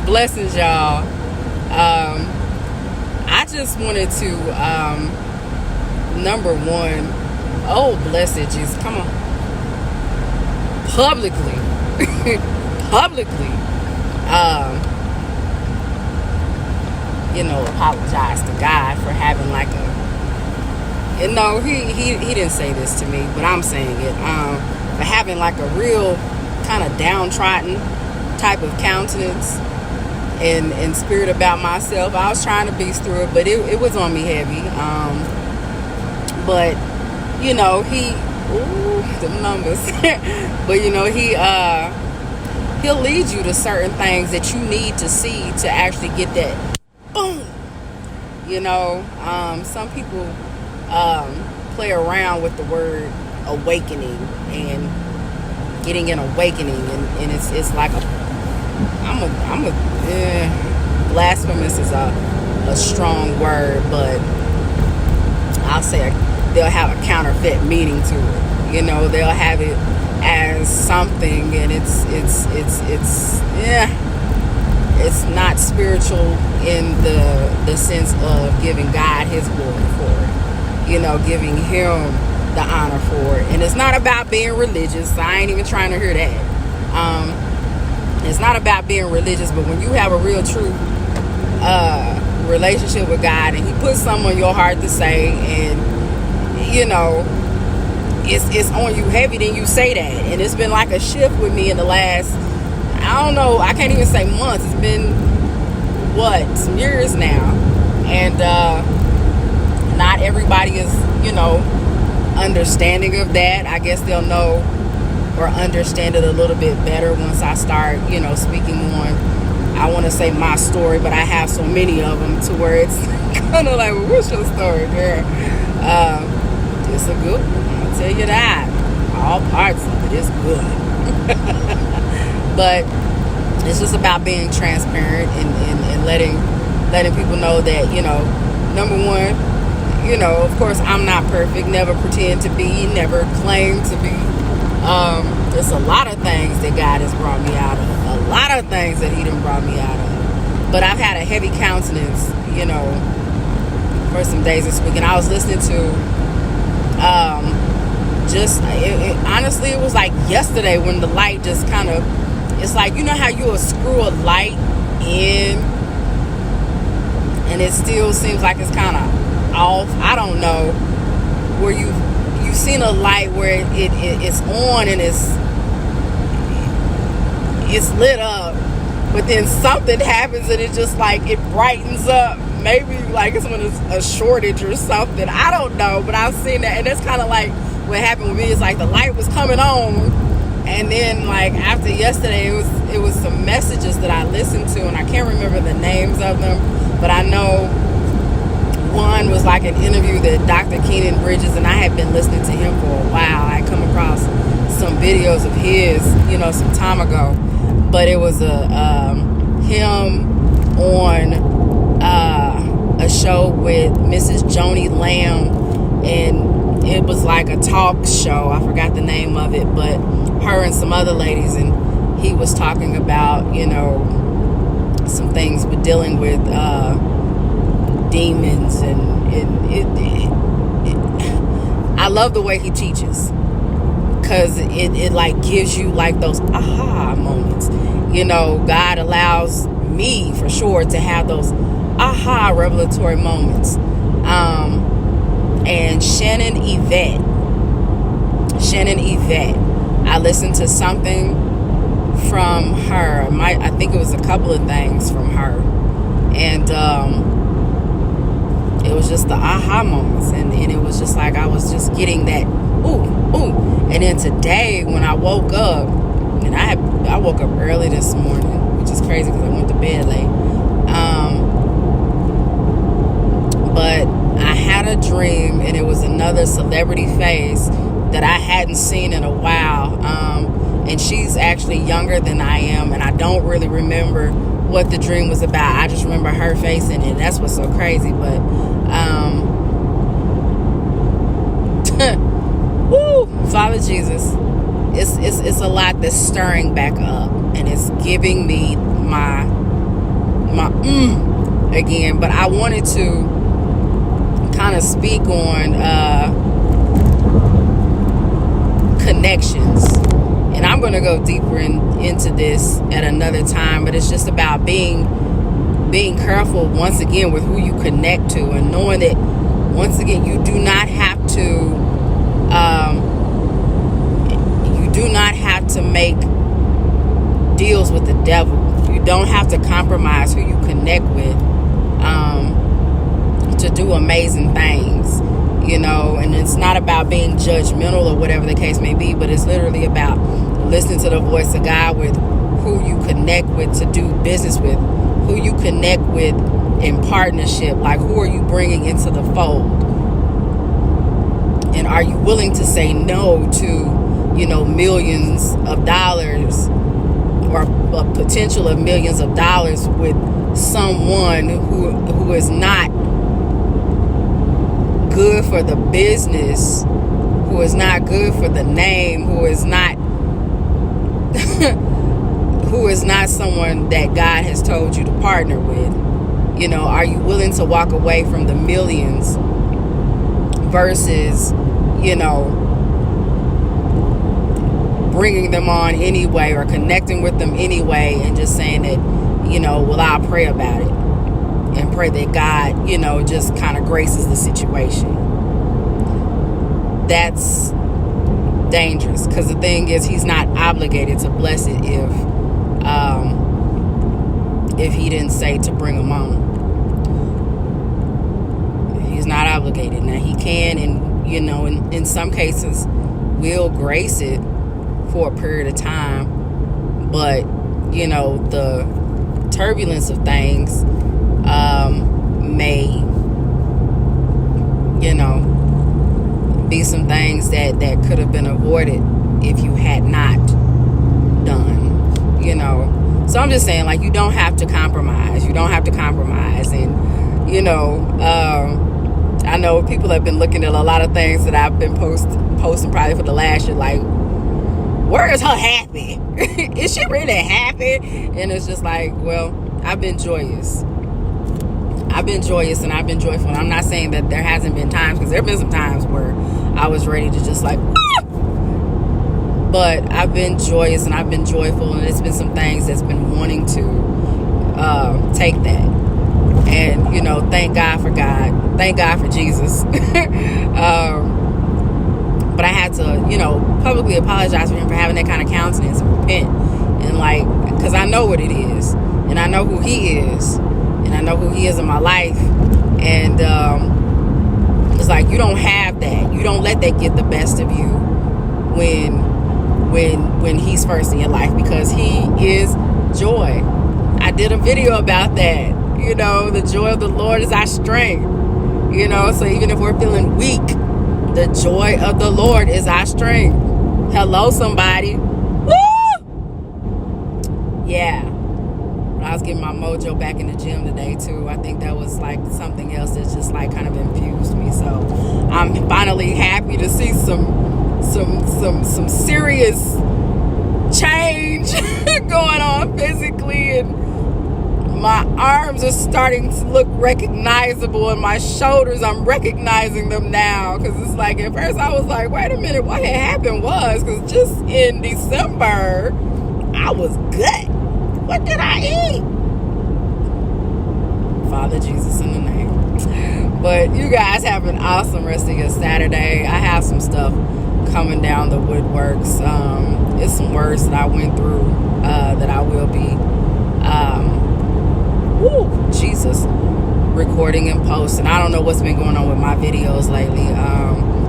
Blessings, y'all. I just wanted to, number one, oh, blessed Jesus, come on. Publicly, apologize to God for having like he didn't say this to me, but I'm saying it, for having like a real kind of downtrodden type of countenance and spirit about myself. I was trying to beast through it, but it was on me heavy. But the numbers. But he'll lead you to certain things that you need to see to actually get that boom. Some people play around with the word awakening and getting an awakening, and it's like blasphemous is a strong word, but I'll say they'll have a counterfeit meaning to it. They'll have it as something, and it's not spiritual in the sense of giving God His glory for it. Giving Him the honor for it. And it's not about being religious. I ain't even trying to hear that. It's not about being religious, but when you have a real true relationship with God, and He puts something on your heart to say, and it's on you heavy, then you say that. And it's been like a shift with me in the last, I don't know, I can't even say months. It's been some years now, and not everybody is understanding of that. I guess they'll know or understand it a little bit better once I start speaking on, I want to say my story, but I have so many of them to where it's kind of like, well, what's your story, girl? It's a good one, I'll tell you that. All parts of it is good. But it's just about being transparent and letting people know that, number one, of course, I'm not perfect, never pretend to be, never claim to be. There's a lot of things that God has brought me out of, a lot of things that He done brought me out of. But I've had a heavy countenance, for some days this week. And I was listening to, honestly, it was like yesterday when the light just kind of, it's like, how you will screw a light in and it still seems like it's kind of off. I don't know, where you've seen a light where it's on and it's lit up, but then something happens and it just like it brightens up. Maybe like it's when it's a shortage or something. I don't know, but I've seen that, and that's kind of like what happened with me. It's like the light was coming on, and then like after yesterday, it was some messages that I listened to, and I can't remember the names of them, but I know one was like an interview that Dr. Keenan Bridges, and I had been listening to him for a while. I come across some videos of his, some time ago, but it was him on a show with Mrs. Joni Lamb, and it was like a talk show. I forgot the name of it, but her and some other ladies, and he was talking about, some things with dealing with demons, and I love the way he teaches, because it like gives you like those aha moments. God allows me for sure to have those aha revelatory moments. And Shannon Yvette, I listened to something from her. I think it was a couple of things from her, and it was just the aha moments, and it was just like I was just getting that ooh. And then today when I woke up, and I woke up early this morning, which is crazy because I went to bed late. But I had a dream, and it was another celebrity face that I hadn't seen in a while. And she's actually younger than I am, and I don't really remember what the dream was about. I just remember her face in it. That's what's so crazy. But woo, Father Jesus, it's a lot that's stirring back up. and it's giving me my again. But I wanted to kind of speak on connections, and I'm going to go deeper into this at another time. But it's just about being careful once again with who you connect to, and knowing that once again you do not have to make deals with the devil. You don't have to compromise who you connect with to do amazing things, and it's not about being judgmental or whatever the case may be, but it's literally about listening to the voice of God with who you connect with to do business with, who you connect with in partnership. Like, who are you bringing into the fold? And are you willing to say no to, millions of dollars or a potential of millions of dollars with someone who is not good for the business, who is not good for the name, who is not someone that God has told you to partner with? Are you willing to walk away from the millions versus, bringing them on anyway or connecting with them anyway, and just saying that, well, I'll pray about it and pray that God, just kind of graces the situation? That's dangerous, because the thing is, he's not obligated to bless it if he didn't say to bring them on. He's not obligated. Now, he can, and in some cases will grace it for a period of time, but the turbulence of things may be some things that could have been avoided if you had not done. So I'm just saying, like, you don't have to compromise. And I know people have been looking at a lot of things that I've been posting probably for the last year, like, where is her happy? Is she really happy? And it's just like, well, I've been joyous and I've been joyful. And I'm not saying that there hasn't been times, because there have been some times where I was ready to just like, ah! But I've been joyous and I've been joyful, and it's been some things that's been wanting to take that. And, thank God for God. Thank God for Jesus. But I had to, publicly apologize for him for having that kind of countenance and repent. And because I know what it is. And I know who he is. And I know who he is in my life. And it's like, you don't have that. You don't let that get the best of you when he's first in your life, because he is joy. I did a video about that. The joy of the Lord is our strength. So even if we're feeling weak, the joy of the Lord is our strength. Hello, somebody. Woo! Yeah. I was getting my mojo back in the gym today too. I think that was like something else that's just like kind of infused me. So I'm finally happy to see some serious change going on physically, and my arms are starting to look recognizable, and my shoulders, I'm recognizing them now. Because it's like, at first I was like, wait a minute, what had happened was, because just in December I was good. What did I eat? Father Jesus, in the name. But you guys have an awesome rest of your Saturday. I have some stuff coming down the woodworks. It's some words that I went through that I will be recording and posting. I don't know what's been going on with my videos lately.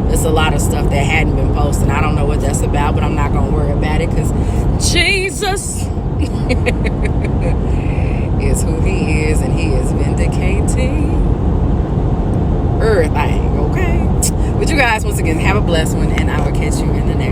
There's a lot of stuff that hadn't been posted. I don't know what that's about, but I'm not going to worry about it, because Jesus is who he is, and he is vindicating everything, okay? But you guys, once again, have a blessed one, and I will catch you in the next